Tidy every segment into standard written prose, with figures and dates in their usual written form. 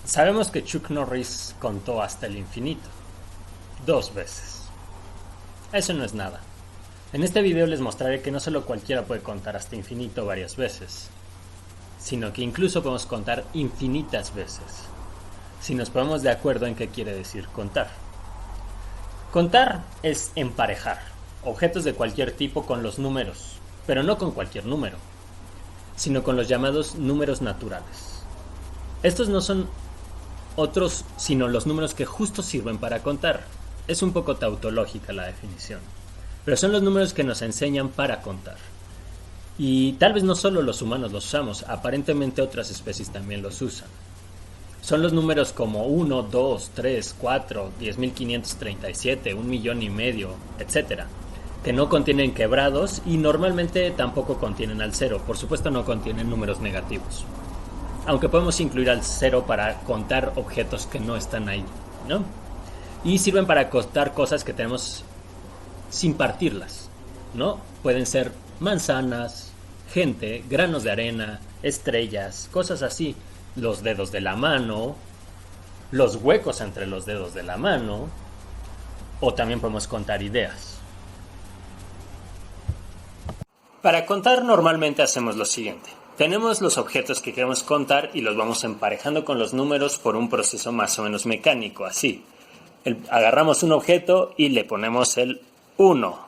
Sabemos que Chuck Norris contó hasta el infinito, 2 veces. Eso no es nada. En este video les mostraré que no solo cualquiera puede contar hasta infinito varias veces, sino que incluso podemos contar infinitas veces, si nos ponemos de acuerdo en qué quiere decir contar. Contar es emparejar objetos de cualquier tipo con los números, pero no con cualquier número, sino con los llamados números naturales. Estos no son otros sino los números que justo sirven para contar. Es un poco tautológica la definición, pero son los números que nos enseñan para contar. Y tal vez no solo los humanos los usamos, aparentemente otras especies también los usan. Son los números como 1, 2, 3, 4, 10.537, 1.500.000, etc., que no contienen quebrados y normalmente tampoco contienen al cero. Por supuesto no contienen números negativos. Aunque podemos incluir al cero para contar objetos que no están ahí, ¿no? Y sirven para contar cosas que tenemos sin partirlas, ¿no? Pueden ser manzanas, gente, granos de arena, estrellas, cosas así. Los dedos de la mano, los huecos entre los dedos de la mano, o también podemos contar ideas. Para contar normalmente hacemos lo siguiente. Tenemos los objetos que queremos contar y los vamos emparejando con los números por un proceso más o menos mecánico, así. Agarramos un objeto y le ponemos el 1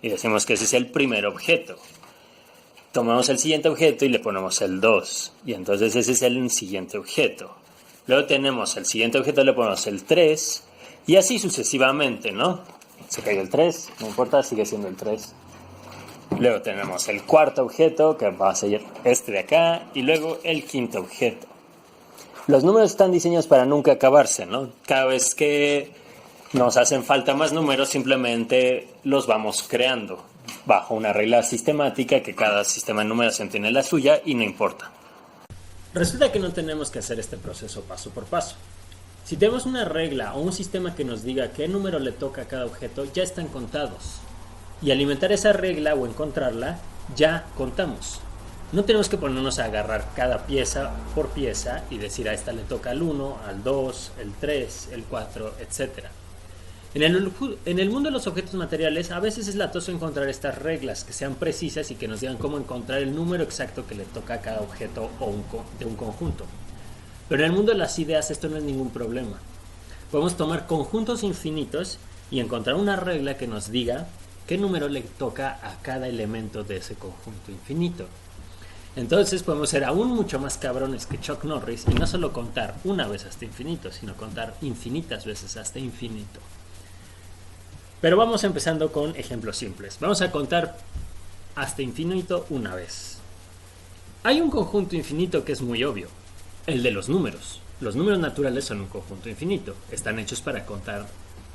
y decimos que ese es el primer objeto. Tomamos el siguiente objeto y le ponemos el 2 y entonces ese es el siguiente objeto. Luego tenemos el siguiente objeto, le ponemos el 3 y así sucesivamente, ¿no? Se cae el 3, no importa, sigue siendo el 3. Luego tenemos el cuarto objeto, que va a ser este de acá, y luego el quinto objeto. Los números están diseñados para nunca acabarse, ¿no? Cada vez que nos hacen falta más números, simplemente los vamos creando bajo una regla sistemática que cada sistema de numeración tiene la suya y no importa. Resulta que no tenemos que hacer este proceso paso por paso. Si tenemos una regla o un sistema que nos diga qué número le toca a cada objeto, ya están contados. Y alimentar esa regla o encontrarla, ya contamos. No tenemos que ponernos a agarrar cada pieza por pieza y decir a esta le toca al 1, al 2, el 3, el 4, etc. En el mundo de los objetos materiales a veces es latoso encontrar estas reglas que sean precisas y que nos digan cómo encontrar el número exacto que le toca a cada objeto o de un conjunto. Pero en el mundo de las ideas esto no es ningún problema. Podemos tomar conjuntos infinitos y encontrar una regla que nos diga qué número le toca a cada elemento de ese conjunto infinito. Entonces podemos ser aún mucho más cabrones que Chuck Norris y no solo contar una vez hasta infinito, sino contar infinitas veces hasta infinito. Pero vamos empezando con ejemplos simples. Vamos a contar hasta infinito una vez. Hay un conjunto infinito que es muy obvio, el de los números. Los números naturales son un conjunto infinito, están hechos para contar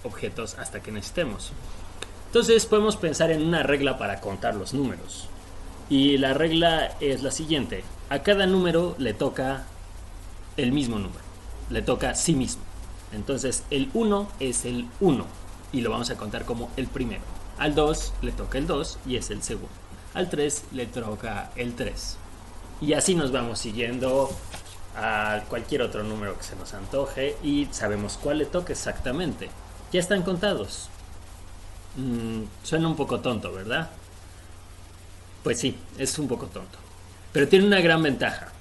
objetos hasta que necesitemos. Entonces podemos pensar en una regla para contar los números. Y la regla es la siguiente. A cada número le toca el mismo número. Le toca a sí mismo. Entonces el 1 es el 1 y lo vamos a contar como el primero. Al 2 le toca el 2 y es el segundo. Al 3 le toca el 3. Y así nos vamos siguiendo a cualquier otro número que se nos antoje y sabemos cuál le toca exactamente. Ya están contados. Suena un poco tonto, ¿verdad? Pues sí, es un poco tonto. Pero tiene una gran ventaja.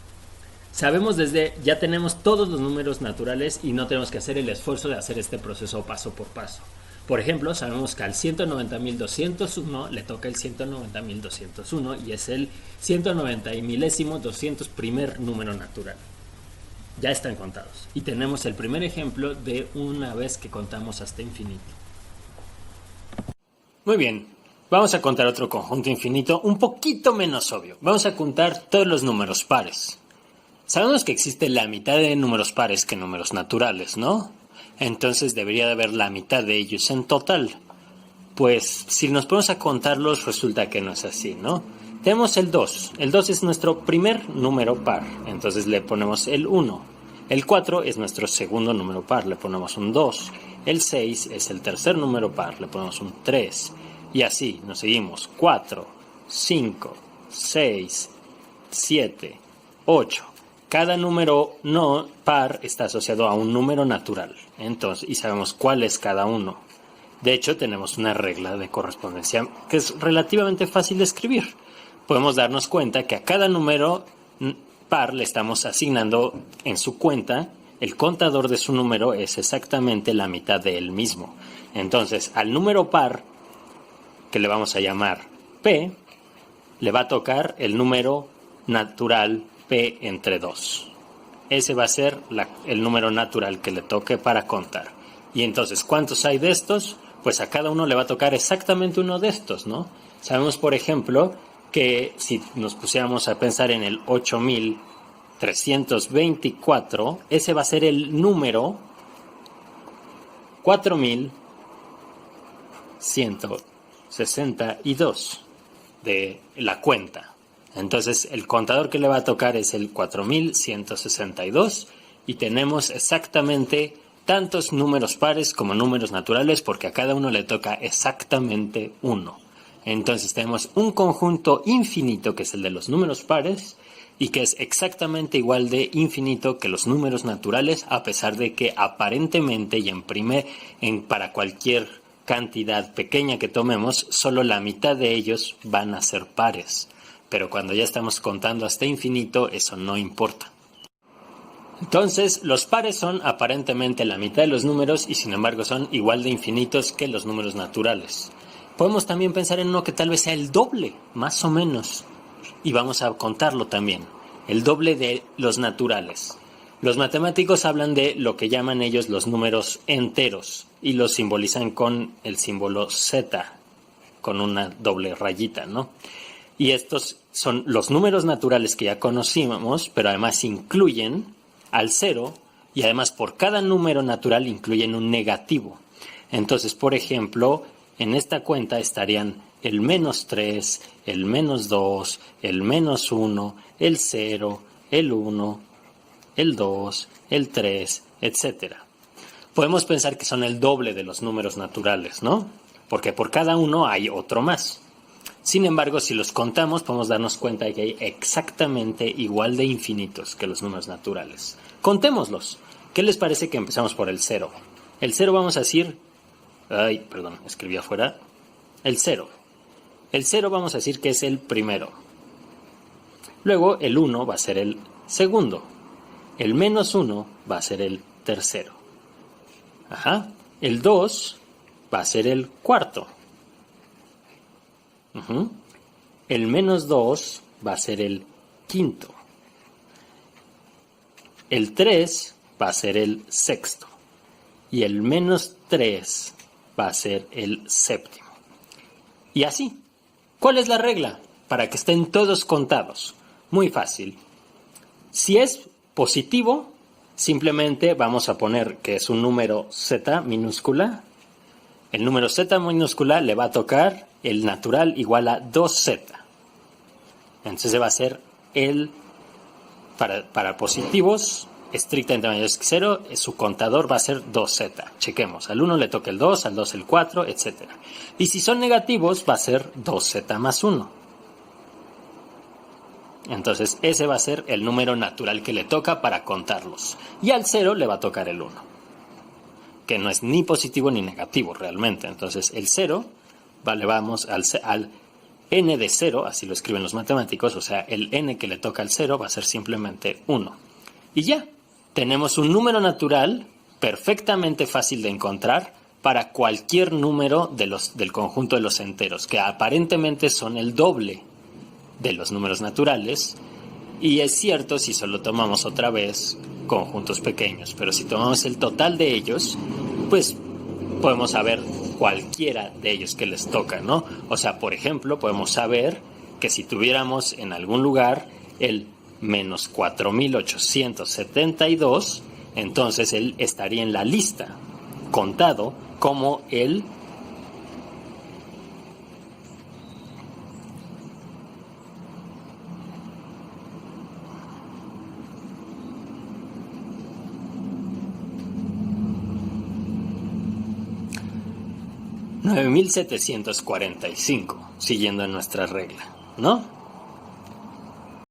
Sabemos ya tenemos todos los números naturales y no tenemos que hacer el esfuerzo de hacer este proceso paso por paso. Por ejemplo, sabemos que al 190.201 le toca el 190.201 y es el 190.200 primer número natural. Ya están contados. Y tenemos el primer ejemplo de una vez que contamos hasta infinito. Muy bien, vamos a contar otro conjunto infinito un poquito menos obvio. Vamos a contar todos los números pares. Sabemos que existe la mitad de números pares que números naturales, ¿no? Entonces debería de haber la mitad de ellos en total. Pues si nos ponemos a contarlos resulta que no es así, ¿no? Tenemos el 2. El 2 es nuestro primer número par, entonces le ponemos el 1. El 4 es nuestro segundo número par, le ponemos un 2. El 6 es el tercer número par, le ponemos un 3. Y así nos seguimos. 4, 5, 6, 7, 8. cada número no par está asociado a un número natural. Entonces, y sabemos cuál es cada uno. De hecho, tenemos una regla de correspondencia que es relativamente fácil de escribir. Podemos darnos cuenta que a cada número par le estamos asignando en su cuenta, el contador de su número es exactamente la mitad de él mismo. Entonces, al número par, que le vamos a llamar P, le va a tocar el número natural P entre 2. Ese va a ser el número natural que le toque para contar. Y entonces, ¿cuántos hay de estos? Pues a cada uno le va a tocar exactamente uno de estos, ¿no? Sabemos, por ejemplo, que si nos pusiéramos a pensar en el 8324, ese va a ser el número 4162 de la cuenta. Entonces, el contador que le va a tocar es el 4162 y tenemos exactamente tantos números pares como números naturales porque a cada uno le toca exactamente uno. Entonces tenemos un conjunto infinito que es el de los números pares y que es exactamente igual de infinito que los números naturales, a pesar de que aparentemente y para cualquier cantidad pequeña que tomemos, solo la mitad de ellos van a ser pares. Pero cuando ya estamos contando hasta infinito, eso no importa. Entonces, los pares son aparentemente la mitad de los números y sin embargo son igual de infinitos que los números naturales. Podemos también pensar en uno que tal vez sea el doble, más o menos. Y vamos a contarlo también. El doble de los naturales. Los matemáticos hablan de lo que llaman ellos los números enteros y los simbolizan con el símbolo Z, con una doble rayita, ¿no? Y estos son los números naturales que ya conocimos, pero además incluyen al cero y además por cada número natural incluyen un negativo. Entonces, por ejemplo, en esta cuenta estarían el -3, el -2, el -1, el 0, el 1, el 2, el 3, etc. Podemos pensar que son el doble de los números naturales, ¿no? Porque por cada uno hay otro más. Sin embargo, si los contamos, podemos darnos cuenta de que hay exactamente igual de infinitos que los números naturales. Contémoslos. ¿Qué les parece que empezamos por el 0? El 0 vamos a decir... escribí afuera. El 0. El 0 vamos a decir que es el primero. Luego el 1 va a ser el segundo. El -1 va a ser el tercero. El 2 va a ser el cuarto. El -2 va a ser el quinto. El 3 va a ser el sexto. Y el -3 va a ser el séptimo. Y así. ¿Cuál es la regla? Para que estén todos contados. Muy fácil. Si es positivo, simplemente vamos a poner que es un número z minúscula. El número z minúscula le va a tocar el natural igual a 2z. Entonces va a ser para positivos, estrictamente mayor que 0, su contador va a ser 2z. Chequemos, al 1 le toca el 2, al 2 el 4, etc. Y si son negativos, va a ser 2z más 1. Entonces ese va a ser el número natural que le toca para contarlos. Y al 0 le va a tocar el 1, que no es ni positivo ni negativo realmente. Entonces el 0, le vamos al n de 0, así lo escriben los matemáticos, o sea, el n que le toca al 0 va a ser simplemente 1. Y ya, tenemos un número natural perfectamente fácil de encontrar para cualquier número del conjunto de los enteros, que aparentemente son el doble de los números naturales. Y es cierto si solo tomamos otra vez conjuntos pequeños, pero si tomamos el total de ellos, pues podemos saber cualquiera de ellos que les toca, ¿no? O sea, por ejemplo, podemos saber que si tuviéramos en algún lugar el -4872, entonces él estaría en la lista, contado como el $9,745, siguiendo nuestra regla, ¿no?